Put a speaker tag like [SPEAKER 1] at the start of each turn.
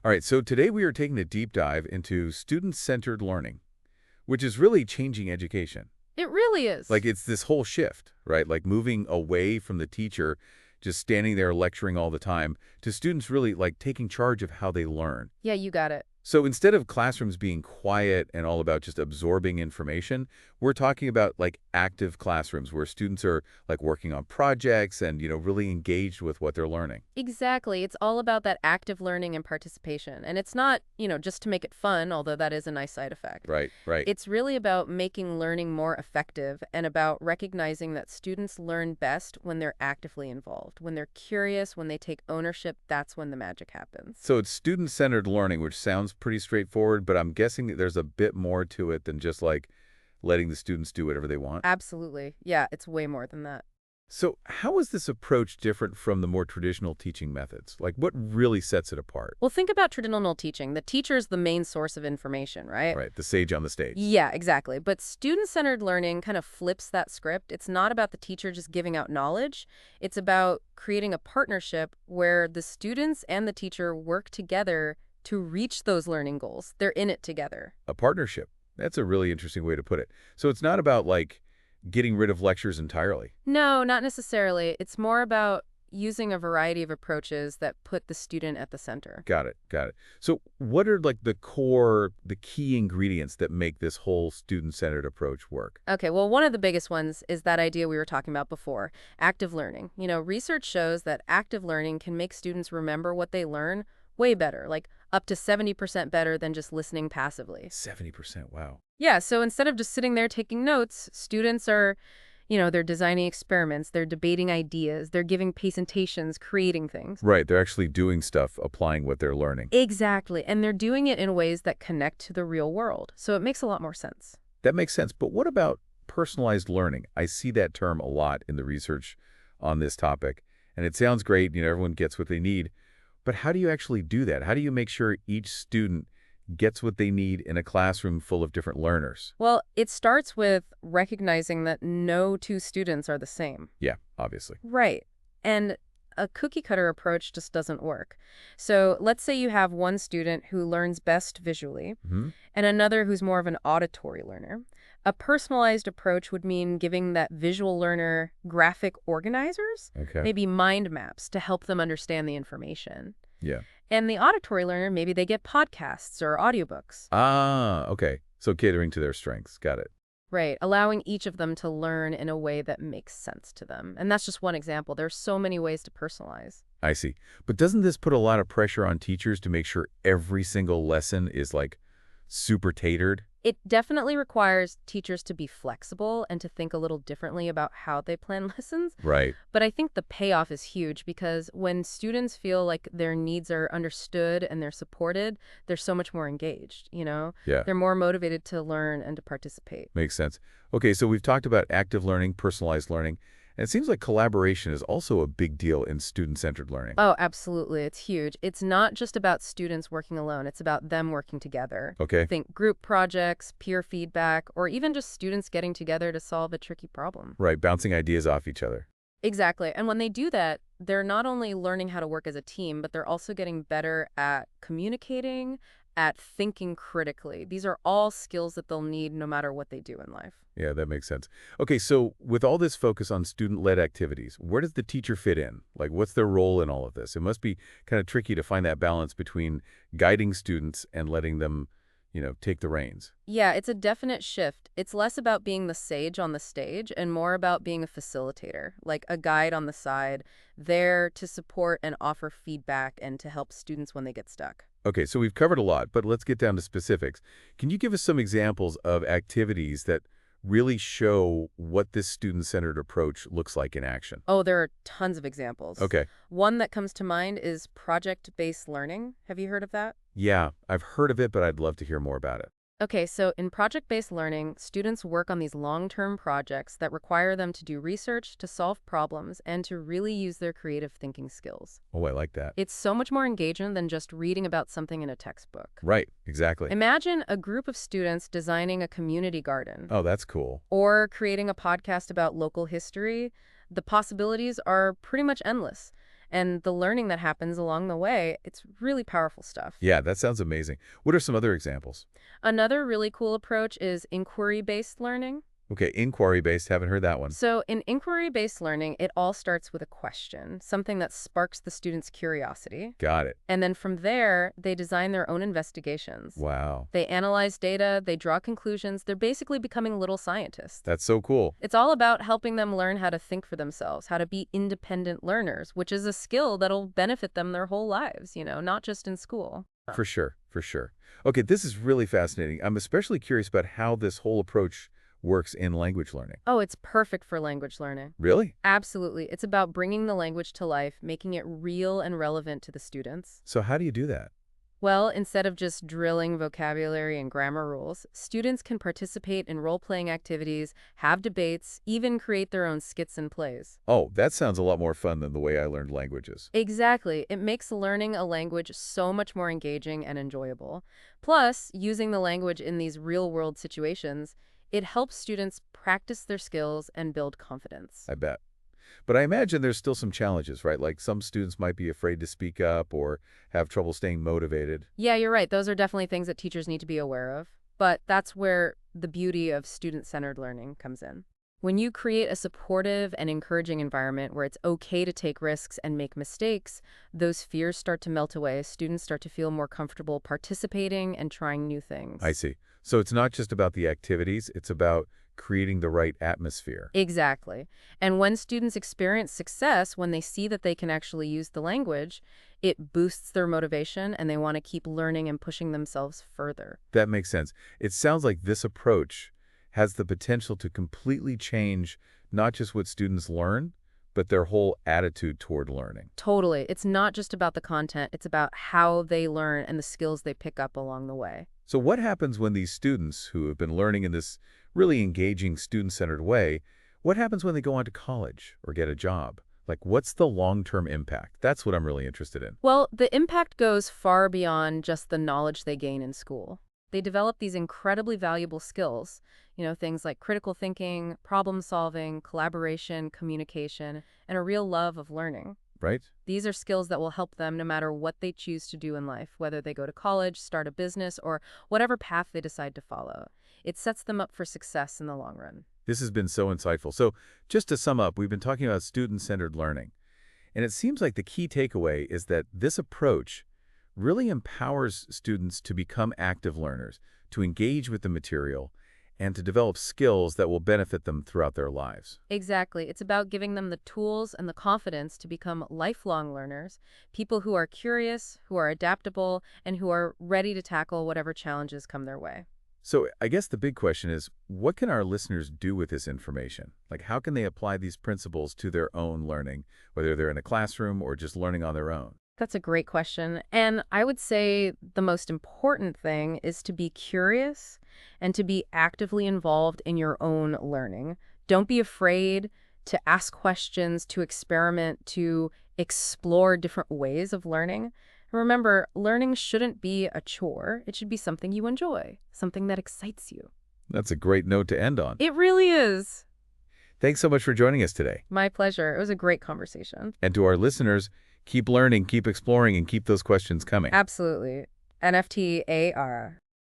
[SPEAKER 1] All right, so today we are taking a deep dive into student-centered learning, which is really changing education.
[SPEAKER 2] It really is.
[SPEAKER 1] Like it's this whole shift, right? Like moving away from the teacher just standing there lecturing all the time to students really like taking charge of how they learn.
[SPEAKER 2] Yeah, you got it.
[SPEAKER 1] So instead of classrooms being quiet and all about just absorbing information, we're talking about like active classrooms where students are like working on projects and, really engaged with what they're learning.
[SPEAKER 2] Exactly. It's all about that active learning and participation. And it's not, just to make it fun, although that is a nice side effect.
[SPEAKER 1] Right, right.
[SPEAKER 2] It's really about making learning more effective and about recognizing that students learn best when they're actively involved. When they're curious, when they take ownership, that's when the magic happens.
[SPEAKER 1] So it's student-centered learning, which sounds pretty straightforward, but I'm guessing that there's a bit more to it than just like letting the students do whatever they want.
[SPEAKER 2] Absolutely. Yeah, it's way more than that.
[SPEAKER 1] So how is this approach different from the more traditional teaching methods? Like what really sets it apart?
[SPEAKER 2] Well, think about traditional teaching. The teacher's the main source of information, right?
[SPEAKER 1] Right, the sage on the stage.
[SPEAKER 2] Yeah, exactly. But student-centered learning kind of flips that script. It's not about the teacher just giving out knowledge. It's about creating a partnership where the students and the teacher work together to reach those learning goals. They're in it together.
[SPEAKER 1] A partnership. That's a really interesting way to put it. So it's not about like getting rid of lectures entirely.
[SPEAKER 2] No, not necessarily. It's more about using a variety of approaches that put the student at the center.
[SPEAKER 1] Got it, got it. So what are like the key ingredients that make this whole student-centered approach work?
[SPEAKER 2] Okay, well, one of the biggest ones is that idea we were talking about before, active learning. Research shows that active learning can make students remember what they learn way better, like up to 70% better than just listening passively.
[SPEAKER 1] 70%, wow.
[SPEAKER 2] Yeah, so instead of just sitting there taking notes, students are, they're designing experiments, they're debating ideas, they're giving presentations, creating things.
[SPEAKER 1] Right, they're actually doing stuff, applying what they're learning.
[SPEAKER 2] Exactly, and they're doing it in ways that connect to the real world. So it makes a lot more sense.
[SPEAKER 1] That makes sense. But what about personalized learning? I see that term a lot in the research on this topic. And it sounds great, everyone gets what they need. But how do you actually do that? How do you make sure each student gets what they need in a classroom full of different learners?
[SPEAKER 2] Well, it starts with recognizing that no two students are the same.
[SPEAKER 1] Yeah, obviously.
[SPEAKER 2] Right. And a cookie-cutter approach just doesn't work. So let's say you have one student who learns best visually
[SPEAKER 1] Hmm.
[SPEAKER 2] and another who's more of an auditory learner. A personalized approach would mean giving that visual learner graphic organizers,
[SPEAKER 1] Okay.
[SPEAKER 2] maybe mind maps to help them understand the information.
[SPEAKER 1] Yeah.
[SPEAKER 2] And the auditory learner, maybe they get podcasts or audiobooks.
[SPEAKER 1] Ah, okay. So catering to their strengths. Got it.
[SPEAKER 2] Right, allowing each of them to learn in a way that makes sense to them. And that's just one example. There's so many ways to personalize.
[SPEAKER 1] I see. But doesn't this put a lot of pressure on teachers to make sure every single lesson is like super tatered?
[SPEAKER 2] It definitely requires teachers to be flexible and to think a little differently about how they plan lessons.
[SPEAKER 1] Right.
[SPEAKER 2] But I think the payoff is huge because when students feel like their needs are understood and they're supported, they're so much more engaged.
[SPEAKER 1] Yeah.
[SPEAKER 2] They're more motivated to learn and to participate.
[SPEAKER 1] Makes sense. Okay, so we've talked about active learning, personalized learning, and it seems like collaboration is also a big deal in student-centered learning.
[SPEAKER 2] Oh, absolutely. It's huge. It's not just about students working alone. It's about them working together.
[SPEAKER 1] Okay.
[SPEAKER 2] Think group projects, peer feedback, or even just students getting together to solve a tricky problem.
[SPEAKER 1] Right, bouncing ideas off each other.
[SPEAKER 2] Exactly. And when they do that, they're not only learning how to work as a team, but they're also getting better at communicating, at thinking critically. These are all skills that they'll need no matter what they do in life.
[SPEAKER 1] Yeah, that makes sense. Okay, so with all this focus on student-led activities, where does the teacher fit in? Like, what's their role in all of this? It must be kind of tricky to find that balance between guiding students and letting them, take the reins.
[SPEAKER 2] Yeah, it's a definite shift. It's less about being the sage on the stage and more about being a facilitator, like a guide on the side, there to support and offer feedback and to help students when they get stuck.
[SPEAKER 1] Okay, so we've covered a lot, but let's get down to specifics. Can you give us some examples of activities that really show what this student-centered approach looks like in action?
[SPEAKER 2] Oh, there are tons of examples.
[SPEAKER 1] Okay.
[SPEAKER 2] One that comes to mind is project-based learning. Have you heard of that?
[SPEAKER 1] Yeah, I've heard of it, but I'd love to hear more about it.
[SPEAKER 2] Okay, so in project-based learning, students work on these long-term projects that require them to do research, to solve problems, and to really use their creative thinking skills.
[SPEAKER 1] Oh, I like that.
[SPEAKER 2] It's so much more engaging than just reading about something in a textbook.
[SPEAKER 1] Right, exactly.
[SPEAKER 2] Imagine a group of students designing a community garden
[SPEAKER 1] Oh, that's cool.
[SPEAKER 2] or creating a podcast about local history. The possibilities are pretty much endless. and the learning that happens along the way. It's really powerful stuff.
[SPEAKER 1] Yeah, that sounds amazing. What are some other examples?
[SPEAKER 2] Another really cool approach is inquiry-based learning.
[SPEAKER 1] Okay, inquiry-based, haven't heard that one.
[SPEAKER 2] So in inquiry-based learning, it all starts with a question, something that sparks the student's curiosity.
[SPEAKER 1] Got it.
[SPEAKER 2] And then from there, they design their own investigations.
[SPEAKER 1] Wow,
[SPEAKER 2] They analyze data, they draw conclusions, they're basically becoming little scientists.
[SPEAKER 1] that's so cool.
[SPEAKER 2] It's all about helping them learn how to think for themselves, how to be independent learners, which is a skill that'll benefit them their whole lives, not just in school.
[SPEAKER 1] For sure, for sure. Okay, this is really fascinating. I'm especially curious about how this whole approach works in language learning.
[SPEAKER 2] Oh, it's perfect for language learning.
[SPEAKER 1] Really?
[SPEAKER 2] Absolutely. It's about bringing the language to life, making it real and relevant to the students.
[SPEAKER 1] So how do you do that?
[SPEAKER 2] Well, instead of just drilling vocabulary and grammar rules, students can participate in role-playing activities, have debates, even create their own skits and plays.
[SPEAKER 1] Oh, that sounds a lot more fun than the way I learned languages.
[SPEAKER 2] Exactly. It makes learning a language so much more engaging and enjoyable. Plus, using the language in these real-world situations, it helps students practice their skills and build confidence.
[SPEAKER 1] I bet. But I imagine there's still some challenges, right? Like some students might be afraid to speak up or have trouble staying motivated.
[SPEAKER 2] Yeah, you're right. Those are definitely things that teachers need to be aware of. But that's where the beauty of student-centered learning comes in. When you create a supportive and encouraging environment where it's okay to take risks and make mistakes, those fears start to melt away. Students start to feel more comfortable participating and trying new
[SPEAKER 1] I
[SPEAKER 2] things.
[SPEAKER 1] see. So it's not just about the activities, it's about creating the right atmosphere.
[SPEAKER 2] Exactly. And when students experience success, when they see that they can actually use the language, it boosts their motivation and they want to keep learning and pushing themselves further.
[SPEAKER 1] That makes sense. It sounds like this approach has the potential to completely change not just what students learn, but their whole attitude toward learning.
[SPEAKER 2] Totally. It's not just about the content, it's about how they learn and the skills they pick up along the way.
[SPEAKER 1] So what happens when these students who have been learning in this really engaging student-centered way, what happens when they go on to college or get a job? Like, what's the long-term impact? That's what I'm really interested in.
[SPEAKER 2] Well, the impact goes far beyond just the knowledge they gain in school. They develop these incredibly valuable skills, things like critical thinking, problem solving, collaboration, communication, and a real love of learning.
[SPEAKER 1] Right?
[SPEAKER 2] These are skills that will help them no matter what they choose to do in life, whether they go to college, start a business, or whatever path they decide to follow. It sets them up for success in the long run.
[SPEAKER 1] This has been so insightful. So just to sum up, we've been talking about student-centered learning. And it seems like the key takeaway is that this approach really empowers students to become active learners, to engage with the material, and to develop skills that will benefit them throughout their lives.
[SPEAKER 2] Exactly. It's about giving them the tools and the confidence to become lifelong learners, people who are curious, who are adaptable, and who are ready to tackle whatever challenges come their way.
[SPEAKER 1] So I guess the big question is, what can our listeners do with this information? Like, how can they apply these principles to their own learning, whether they're in a classroom or just learning on their own?
[SPEAKER 2] That's a great question. And I would say the most important thing is to be curious and to be actively involved in your own learning. Don't be afraid to ask questions, to experiment, to explore different ways of learning. Remember, learning shouldn't be a chore. It should be something you enjoy, something that excites you.
[SPEAKER 1] That's a great note to end on.
[SPEAKER 2] It really is.
[SPEAKER 1] Thanks so much for joining us today.
[SPEAKER 2] My pleasure. It was a great conversation.
[SPEAKER 1] And to our listeners, keep learning, keep exploring, and keep those questions coming.
[SPEAKER 2] Absolutely. NFTAR.